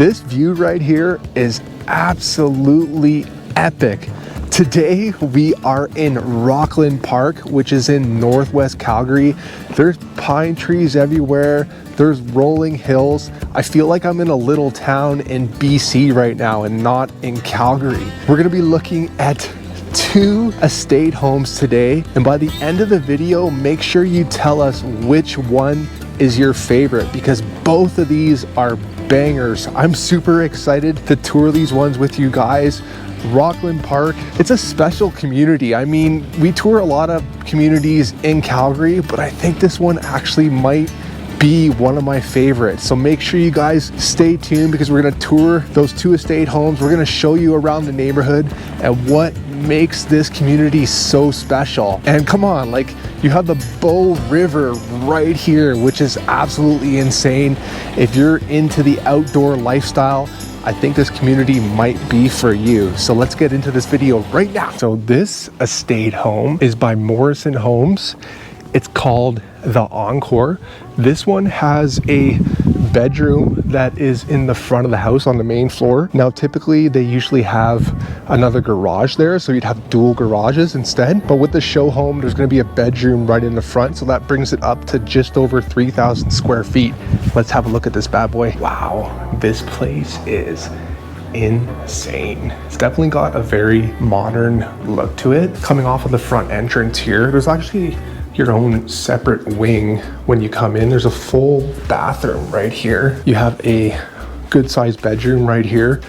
This view right here is absolutely epic. Today we are in Rockland Park, which is in northwest Calgary. There's pine trees everywhere. There's rolling hills. I feel like I'm in a little town in BC right now and not in Calgary. We're gonna be looking at 2 estate homes today, and by the end of the video, make sure you tell us which one is your favorite, because both of these are bangers. I'm super excited to tour these ones with you guys. Rockland Park, it's a special community. I mean, we tour a lot of communities in Calgary, but I think this one actually might be one of my favorites. So make sure you guys stay tuned, because we're gonna tour those 2 estate homes. We're gonna show you around the neighborhood and what makes this community so special. And come on, like, you have the Bow River right here, which is absolutely insane. If you're into the outdoor lifestyle, I think this community might be for you. So let's get into this video right now. So this estate home is by Morrison Homes. It's called the Encore. This one has a bedroom that is in the front of the house on the main floor. Now, typically they usually have another garage there, so you'd have dual garages instead. But with the show home, there's gonna be a bedroom right in the front, so that brings it up to just over 3,000 square feet. Let's have a look at this bad boy. Wow, this place is insane. It's definitely got a very modern look to it. Coming off of the front entrance here, there's actually your own separate wing. When you come in, there's a full bathroom right here. You have a good sized bedroom right here.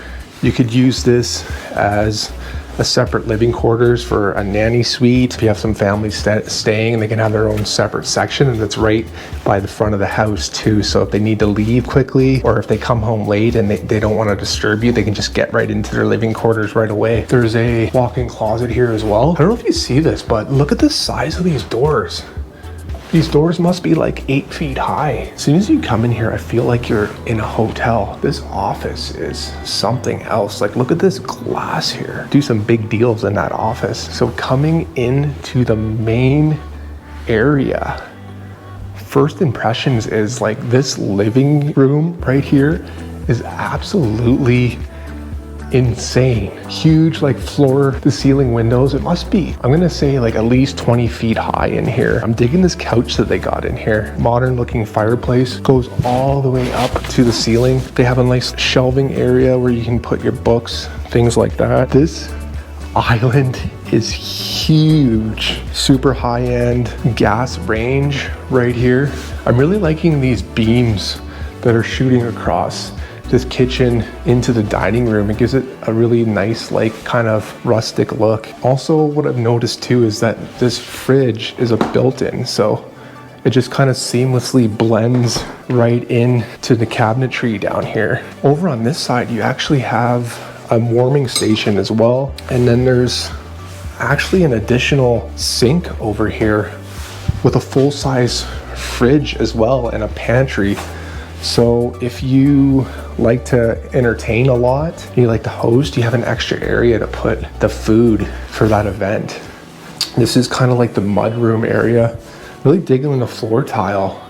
You could use this as a separate living quarters for a nanny suite. If you have some families staying, they can have their own separate section, and it's right by the front of the house too. So if they need to leave quickly, or if they come home late and they don't want to disturb you, they can just get right into their living quarters right away. There's a walk-in closet here as well. I don't know if you see this, but look at the size of these doors. These doors must be like 8 feet high. As soon as you come in here, I feel like you're in a hotel. This office is something else. Like, look at this glass here. Do some big deals in that office. So coming into the main area, first impressions is like this living room right here is absolutely insane. Huge, like, floor to ceiling windows. It must be, I'm gonna say, like at least 20 feet high in here. I'm digging this couch that they got in here. Modern looking fireplace goes all the way up to the ceiling. They have a nice shelving area where you can put your books, things like that. This island is huge. Super high-end gas range right here. I'm really liking these beams that are shooting across this kitchen into the dining room. It gives it a really nice, like, kind of rustic look. Also, what I've noticed too is that this fridge is a built-in, so it just kind of seamlessly blends right in to the cabinetry down here. Over on this side, you actually have a warming station as well. And then there's actually an additional sink over here with a full-size fridge as well, and a pantry. So if you like to entertain a lot, you like to host, you have an extra area to put the food for that event. This is kind of like the mudroom area. Really digging the floor tile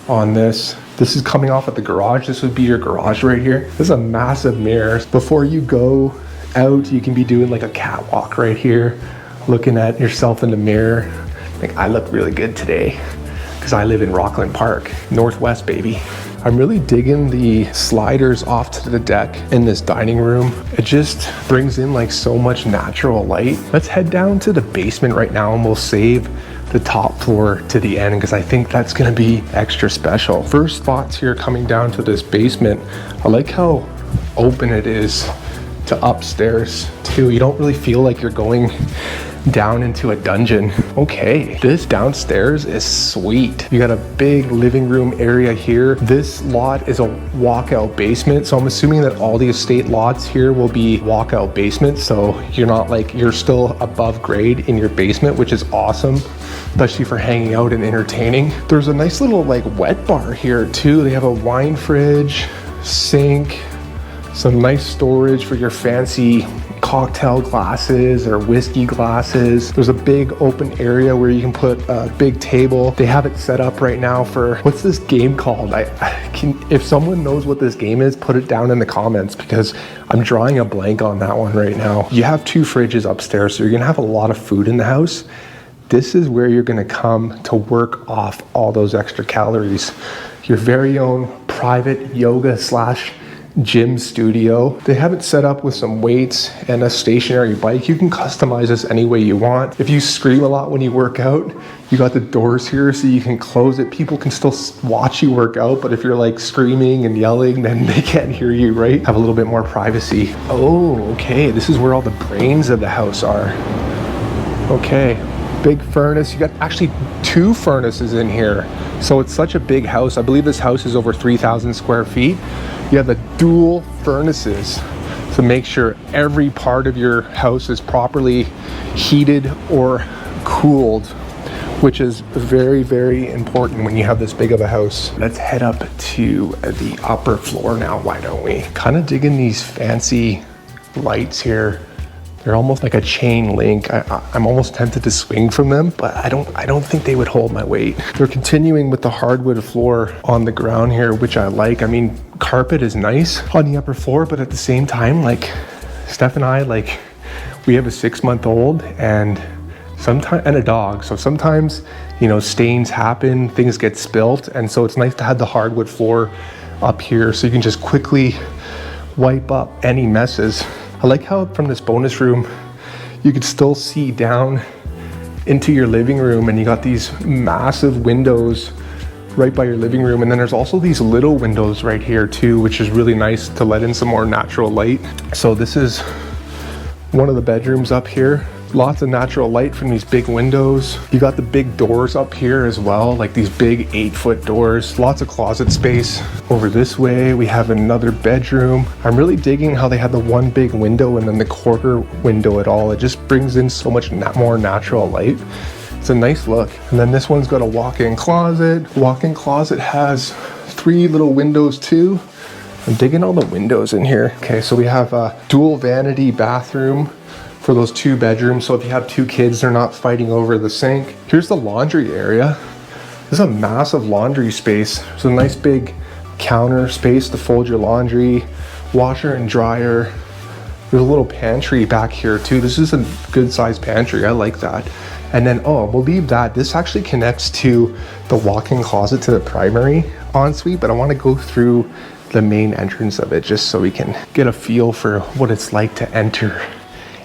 on this. This is coming off at the garage. This would be your garage right here. This is a massive mirror. Before you go out, you can be doing like a catwalk right here, looking at yourself in the mirror. Like, I look really good today because I live in Rockland Park, Northwest, baby. I'm really digging the sliders off to the deck in this dining room. It just brings in like so much natural light. Let's head down to the basement right now, and we'll save the top floor to the end, because I think that's gonna be extra special. First thoughts here coming down to this basement. I like how open it is to upstairs too. You don't really feel like you're going down into a dungeon. Okay, this downstairs is sweet. You got a big living room area here. This lot is a walkout basement, so I'm assuming that all the estate lots here will be walkout basements, so you're not like, you're still above grade in your basement, which is awesome, especially for hanging out and entertaining. There's a nice little like wet bar here too. They have a wine fridge, sink, some nice storage for your fancy cocktail glasses or whiskey glasses. There's a big open area where you can put a big table. They have it set up right now for, what's this game called? If someone knows what this game is, put it down in the comments, because I'm drawing a blank on that one right now. You have 2 fridges upstairs, so you're gonna have a lot of food in the house. This is where you're gonna come to work off all those extra calories. Your very own private yoga / gym studio. They have it set up with some weights and a stationary bike. You can customize this any way you want. If you scream a lot when you work out, you got the doors here so you can close it. People can still watch you work out, but if you're like screaming and yelling, then they can't hear you, right? Have a little bit more privacy. Oh, okay, this is where all the brains of the house are. Okay, big furnace. You got actually 2 furnaces in here. So it's such a big house. I believe this house is over 3,000 square feet. You have the dual furnaces to make sure every part of your house is properly heated or cooled, which is very, very important when you have this big of a house. Let's head up to the upper floor now, why don't we? Kind of digging these fancy lights here. They're almost like a chain link. I'm almost tempted to swing from them, but I don't think they would hold my weight. They're continuing with the hardwood floor on the ground here, which I like. I mean, carpet is nice on the upper floor, but at the same time, like Steph and I, like we have a 6-month-old and a dog. So sometimes, you know, stains happen, things get spilt. And so it's nice to have the hardwood floor up here so you can just quickly wipe up any messes. I like how from this bonus room, you could still see down into your living room, and you got these massive windows right by your living room. And then there's also these little windows right here too, which is really nice to let in some more natural light. So this is one of the bedrooms up here. Lots of natural light from these big windows. You got the big doors up here as well, like these big 8-foot doors. Lots of closet space. Over this way, we have another bedroom. I'm really digging how they have the one big window and then the quarter window at all. It just brings in so much more natural light. It's a nice look. And then this one's got a walk-in closet. Walk-in closet has 3 little windows too. I'm digging all the windows in here. Okay, so we have a dual vanity bathroom for those 2 bedrooms. So if you have 2 kids, they're not fighting over the sink. Here's the laundry area. This is a massive laundry space. It's a nice big counter space to fold your laundry, washer and dryer. There's a little pantry back here too. This is a good sized pantry. I like that. And then, oh, we'll leave that. This actually connects to the walk-in closet to the primary ensuite, but I want to go through the main entrance of it just so we can get a feel for what it's like to enter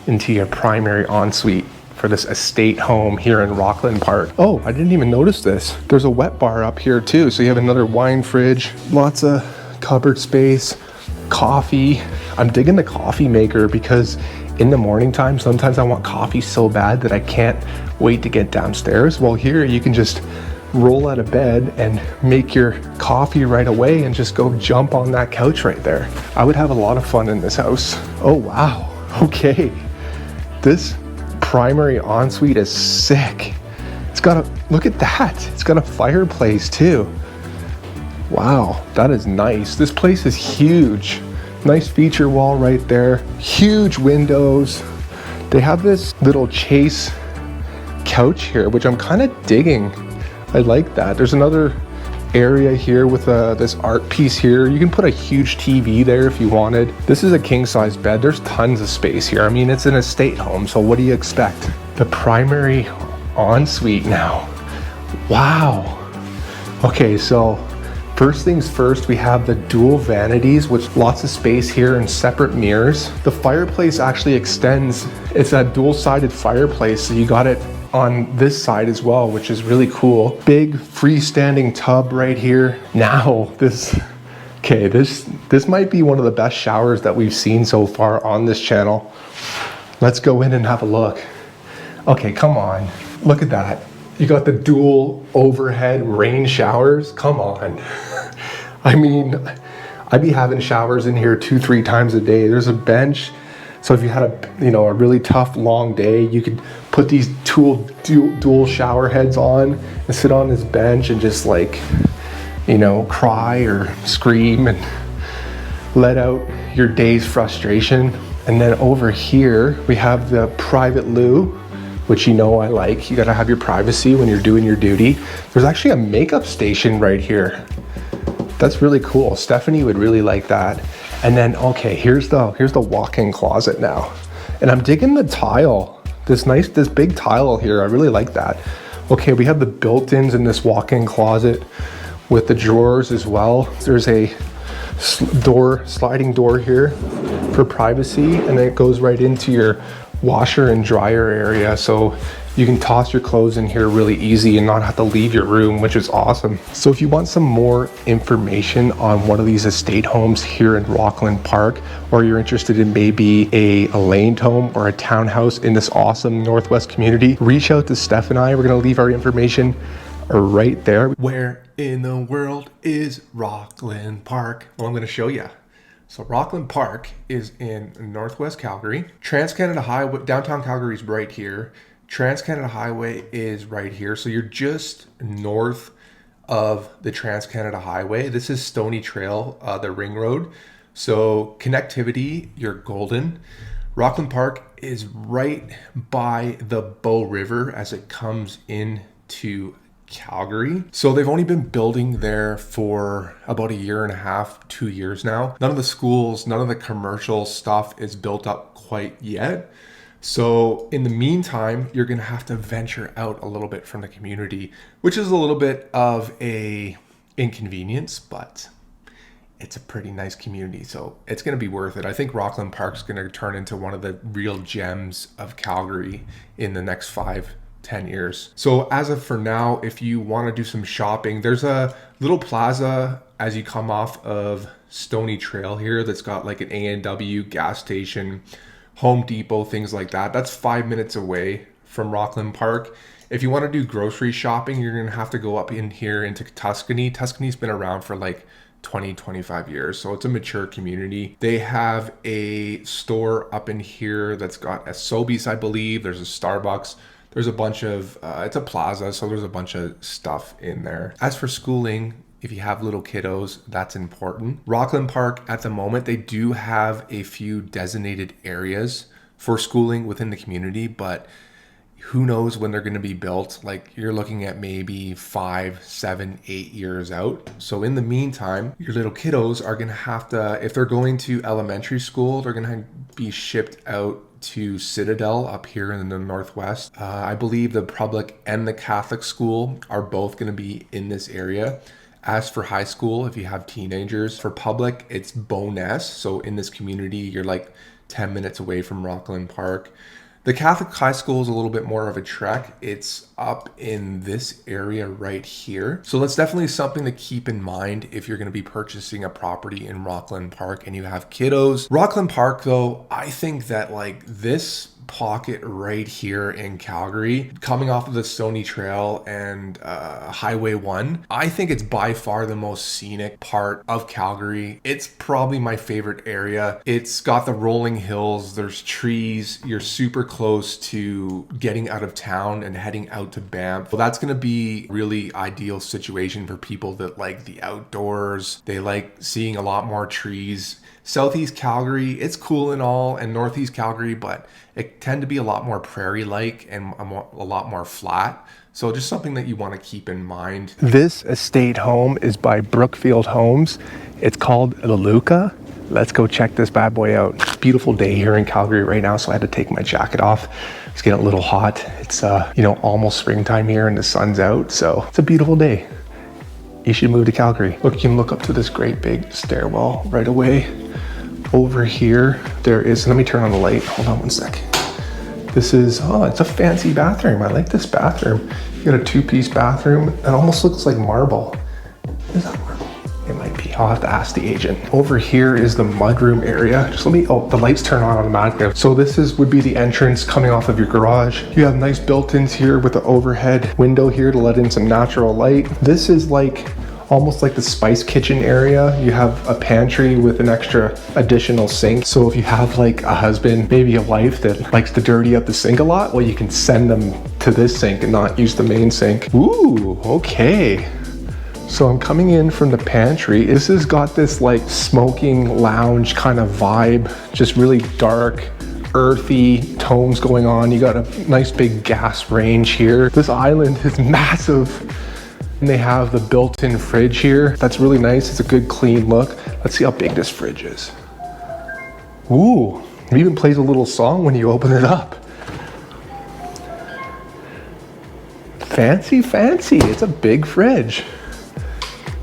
into your primary ensuite for this estate home here in Rockland Park. Oh, I didn't even notice this. There's a wet bar up here too. So you have another wine fridge, lots of cupboard space, coffee. I'm digging the coffee maker because in the morning time, sometimes I want coffee so bad that I can't wait to get downstairs. Well, here you can just roll out of bed and make your coffee right away and just go jump on that couch right there. I would have a lot of fun in this house. Oh, wow. Okay. This primary ensuite is sick. It's got a, look at that. It's got a fireplace too. Wow, that is nice. This place is huge. Nice feature wall right there. Huge windows. They have this little chase couch here, which I'm kind of digging. I like that. There's another area here with this art piece here. You can put a huge TV there if you wanted. This is a king size bed. There's tons of space here. I mean, it's an estate home, so what do you expect? The primary ensuite now. Wow. Okay, so first things first, we have the dual vanities with lots of space here and separate mirrors. The fireplace actually extends. It's a dual-sided fireplace, so you got it on this side as well, which is really cool. Big freestanding tub right here. Now this might be one of the best showers that we've seen so far on this channel. Let's go in and have a look. Okay, come on, look at that. You got the dual overhead rain showers. Come on. I mean, I'd be having showers in here 2-3 times a day. There's a bench. So if you had a really tough long day, you could put these dual shower heads on and sit on this bench and just cry or scream and let out your day's frustration. And then over here, we have the private loo, which you know I like. You gotta have your privacy when you're doing your duty. There's actually a makeup station right here. That's really cool. Stephanie would really like that. And then, okay, here's the walk-in closet now. And I'm digging the tile, this big tile here. I really like that. Okay, we have the built-ins in this walk-in closet with the drawers as well. There's a sliding door here for privacy, and then it goes right into your washer and dryer area, so you can toss your clothes in here really easy and not have to leave your room, which is awesome. So if you want some more information on one of these estate homes here in Rockland Park, or you're interested in maybe a laned home or a townhouse in this awesome Northwest community, reach out to Steph and I. We're gonna leave our information right there. Where in the world is Rockland Park? Well, I'm gonna show you. So Rockland Park is in Northwest Calgary. Trans-Canada Highway, downtown Calgary is right here. Trans-Canada Highway is right here. So you're just north of the Trans-Canada Highway. This is Stony Trail, the ring road. So connectivity, you're golden. Rockland Park is right by the Bow River as it comes into Calgary. So they've only been building there for about a year and a half, 2 years now. None of the schools, none of the commercial stuff is built up quite yet. So in the meantime, you're gonna have to venture out a little bit from the community, which is a little bit of a inconvenience, but it's a pretty nice community, so it's gonna be worth it. I think Rockland Park's gonna turn into one of the real gems of Calgary in the next 5-10 years. So as of for now, if you want to do some shopping, there's a little plaza as you come off of Stony Trail here that's got like an A&W gas station, Home Depot, things like that. That's 5 minutes away from Rockland Park. If you want to do grocery shopping, you're going to have to go up in here into Tuscany. Tuscany's been around for like 20-25 years, so it's a mature community. They have a store up in here that's got a Sobeys, I believe. There's a Starbucks. There's a bunch of, it's a plaza, so there's a bunch of stuff in there. As for schooling, if you have little kiddos, that's important. Rockland Park, at the moment, they do have a few designated areas for schooling within the community, but who knows when they're going to be built. Like, you're looking at maybe 5, 7, 8 years out. So in the meantime, your little kiddos are going to have to, if they're going to elementary school, they're going to be shipped out to Citadel up here in the Northwest. I believe the public and the Catholic school are both going to be in this area. As for high school, if you have teenagers, for public, it's Bowness. So in this community, you're like 10 minutes away from Rockland Park. The Catholic high school is a little bit more of a trek. It's up in this area right here. So that's definitely something to keep in mind if you're going to be purchasing a property in Rockland Park and you have kiddos. Rockland Park, though, I think that like this pocket right here in Calgary, coming off of the Stony Trail and Highway 1, I think it's by far the most scenic part of Calgary. It's probably my favorite area. It's got the rolling hills, there's trees, you're super close to getting out of town and heading out to Banff. Well, that's going to be really ideal situation for people that like the outdoors. They like seeing a lot more trees. Southeast Calgary, it's cool and all, and Northeast Calgary, but it tend to be a lot more prairie-like and a lot more flat. So just something that you want to keep in mind. This estate home is by Brookfield Homes. It's called the Luca. Let's go check this bad boy out. Beautiful day here in Calgary right now, so I had to take my jacket off. It's getting a little hot. It's almost springtime here and the sun's out, so it's a beautiful day. You should move to Calgary. Look, you can look up to this great big stairwell right away. Over here, there is, let me turn on the light. Hold on one sec. This is, it's a fancy bathroom. I like this bathroom. You got a 2-piece bathroom. It almost looks like marble. Is that marble? It might be. I'll have to ask the agent. Over here is the mudroom area. Just let me, the lights turn on automatically. So this would be the entrance coming off of your garage. You have nice built-ins here with the overhead window here to let in some natural light. This is like, almost like the spice kitchen area. You have a pantry with an extra additional sink. So if you have like a husband, maybe a wife that likes to dirty up the sink a lot, well, you can send them to this sink and not use the main sink. Ooh, okay. So I'm coming in from the pantry. This has got this like smoking lounge kind of vibe, just really dark, earthy tones going on. You got a nice big gas range here. This island is massive. And they have the built-in fridge here. That's really nice. It's a good clean look. Let's see how big this fridge is. Ooh, it even plays a little song when you open it up. Fancy, fancy. It's a big fridge.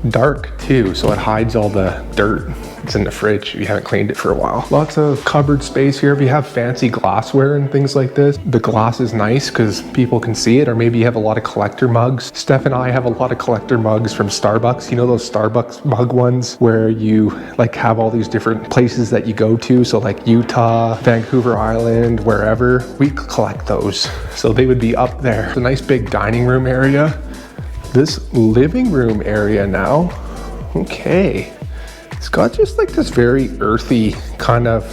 Dark too, so it hides all the dirt that's in the fridge if you haven't cleaned it for a while. Lots of cupboard space here. If you have fancy glassware and things like this, the glass is nice because people can see it, or maybe you have a lot of collector mugs. Steph and I have a lot of collector mugs from Starbucks. You know those Starbucks mug ones where you like have all these different places that you go to, so like Utah, Vancouver Island, wherever. We collect those, so they would be up there. It's a nice big dining room area. This living room area now, okay. It's got just like this very earthy kind of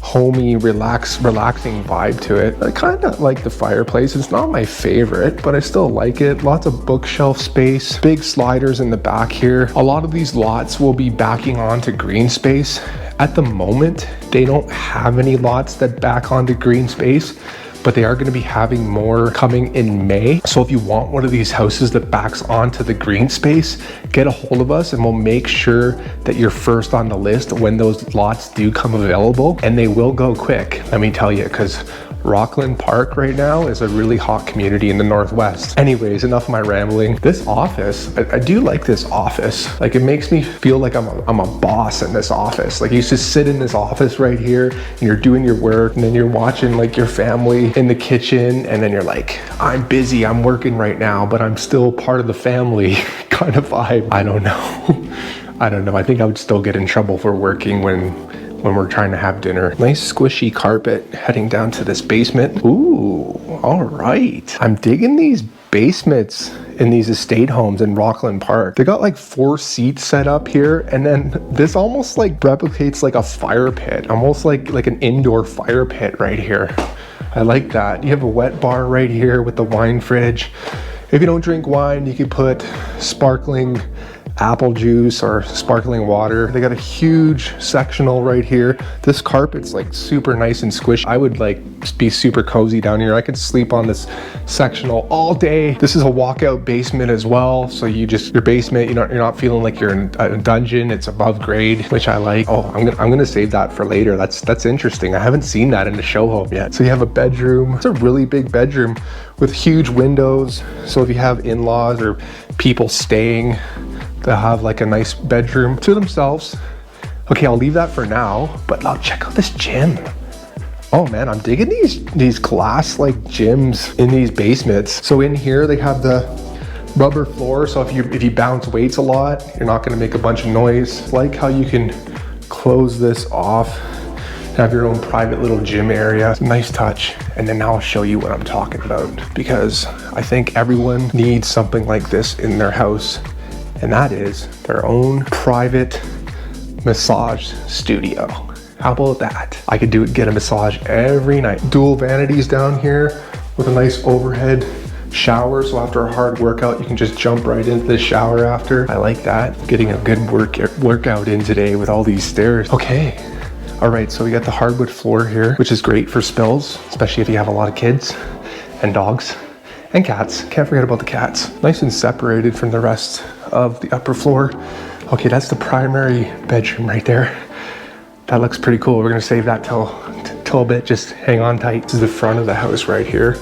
homey, relaxing vibe to it. I kind of like the fireplace. It's not my favorite, but I still like it. Lots of bookshelf space, big sliders in the back here. A lot of these lots will be backing onto green space. At the moment, they don't have any lots that back onto green space, but they are going to be having more coming in May. So if you want one of these houses that backs onto the green space, get a hold of us and we'll make sure that you're first on the list when those lots do come available. And they will go quick, let me tell you, because Rockland Park right now is a really hot community in the Northwest. Anyways, enough of my rambling. This office, I do like this office. Like it makes me feel like I'm a boss in this office. Like you just sit in this office right here and you're doing your work, and then you're watching like your family in the kitchen, and then you're like, I'm busy, I'm working right now, but I'm still part of the family kind of vibe. I don't know. I don't know. I think I would still get in trouble for working when we're trying to have dinner. Nice squishy carpet heading down to this basement. Ooh, all right. I'm digging these basements in these estate homes in Rockland Park. They got like 4 seats set up here, and then this almost like replicates like a fire pit, almost like an indoor fire pit right here. I like that. You have a wet bar right here with the wine fridge. If you don't drink wine, you can put sparkling apple juice or sparkling water. They got a huge sectional right here. This carpet's like super nice and squishy. I would like be super cozy down here. I could sleep on this sectional all day. This is a walkout basement as well, so your basement, you're not feeling like you're in a dungeon. It's above grade, which I like. Oh, I'm gonna save that for later. That's interesting. I haven't seen that in the show home yet. So you have a bedroom. It's a really big bedroom with huge windows, so if you have in-laws or people staying, they'll have like a nice bedroom to themselves. Okay, I'll leave that for now, but now check out this gym. Oh man, I'm digging these glass like gyms in these basements. So in here they have the rubber floor, so if you bounce weights a lot, you're not gonna make a bunch of noise. Like how you can close this off, have your own private little gym area. It's a nice touch. And then now I'll show you what I'm talking about, because I think everyone needs something like this in their house, and that is their own private massage studio. How about that? I could get a massage every night. Dual vanities down here with a nice overhead shower, so after a hard workout you can just jump right into the shower after. I like that. Getting a good workout in today with all these stairs. Okay, all right, so we got the hardwood floor here, which is great for spills, especially if you have a lot of kids and dogs and cats. Can't forget about the cats. Nice and separated from the rest of the upper floor. Okay, that's the primary bedroom right there. That looks pretty cool. We're gonna save that till a bit. Just hang on tight. This is the front of the house right here.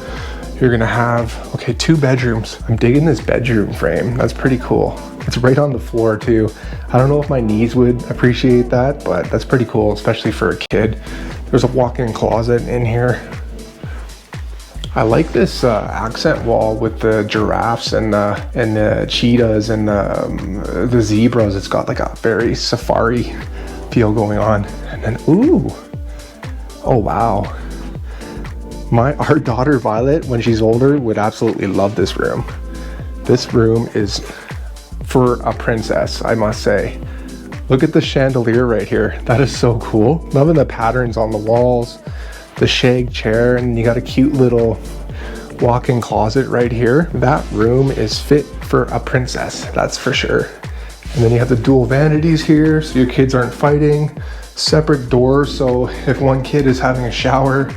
You're gonna have, okay, 2 bedrooms. I'm digging this bedroom frame. That's pretty cool. It's right on the floor too. I don't know if my knees would appreciate that, but that's pretty cool, especially for a kid. There's a walk-in closet in here. I like this accent wall with the giraffes and the cheetahs and the zebras. It's got like a very safari feel going on. And then, ooh, oh wow. Our daughter Violet, when she's older, would absolutely love this room. This room is for a princess, I must say. Look at the chandelier right here. That is so cool. Loving the patterns on the walls, the shag chair, and you got a cute little walk-in closet right here. That room is fit for a princess, that's for sure. And then you have the dual vanities here, so your kids aren't fighting. Separate doors, so if one kid is having a shower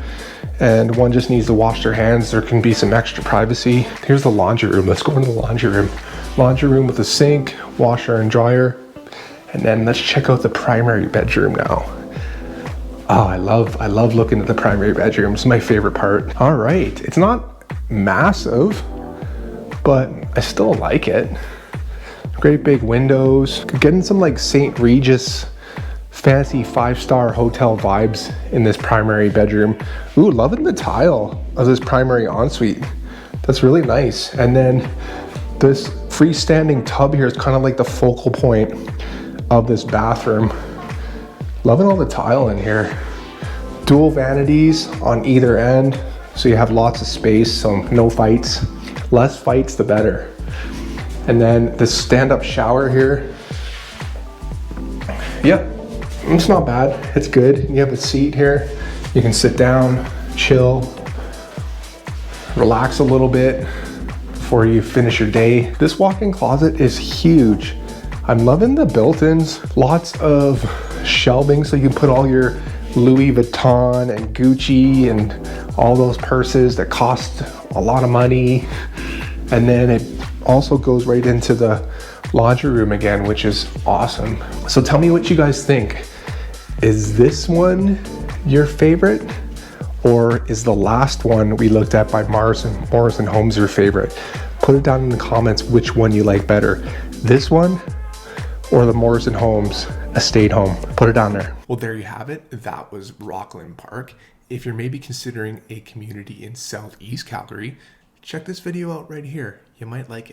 and one just needs to wash their hands, there can be some extra privacy. Here's the laundry room. Let's go into the laundry room. Laundry room with a sink, washer and dryer. And then let's check out the primary bedroom now. Oh, I love looking at the primary bedroom. It's my favorite part. All right, it's not massive, but I still like it. Great big windows. Getting some like St. Regis fancy 5-star hotel vibes in this primary bedroom. Ooh, loving the tile of this primary ensuite. That's really nice. And then this freestanding tub here is kind of like the focal point of this bathroom. Loving all the tile in here. Dual vanities on either end, so you have lots of space, so no fights. Less fights, the better. And then this stand-up shower here. Yep, it's not bad. It's good. You have a seat here. You can sit down, chill, relax a little bit before you finish your day. This walk-in closet is huge. I'm loving the built-ins. Lots of shelving so you can put all your Louis Vuitton and Gucci and all those purses that cost a lot of money. And then it also goes right into the laundry room again, which is awesome. So tell me what you guys think. Is this one your favorite? Or is the last one we looked at by Morrison Homes your favorite? Put it down in the comments which one you like better. This one or the Morrison Homes estate home. Put it down there. Well, there you have it. That was Rockland Park. If you're maybe considering a community in Southeast Calgary, check this video out right here. You might like it.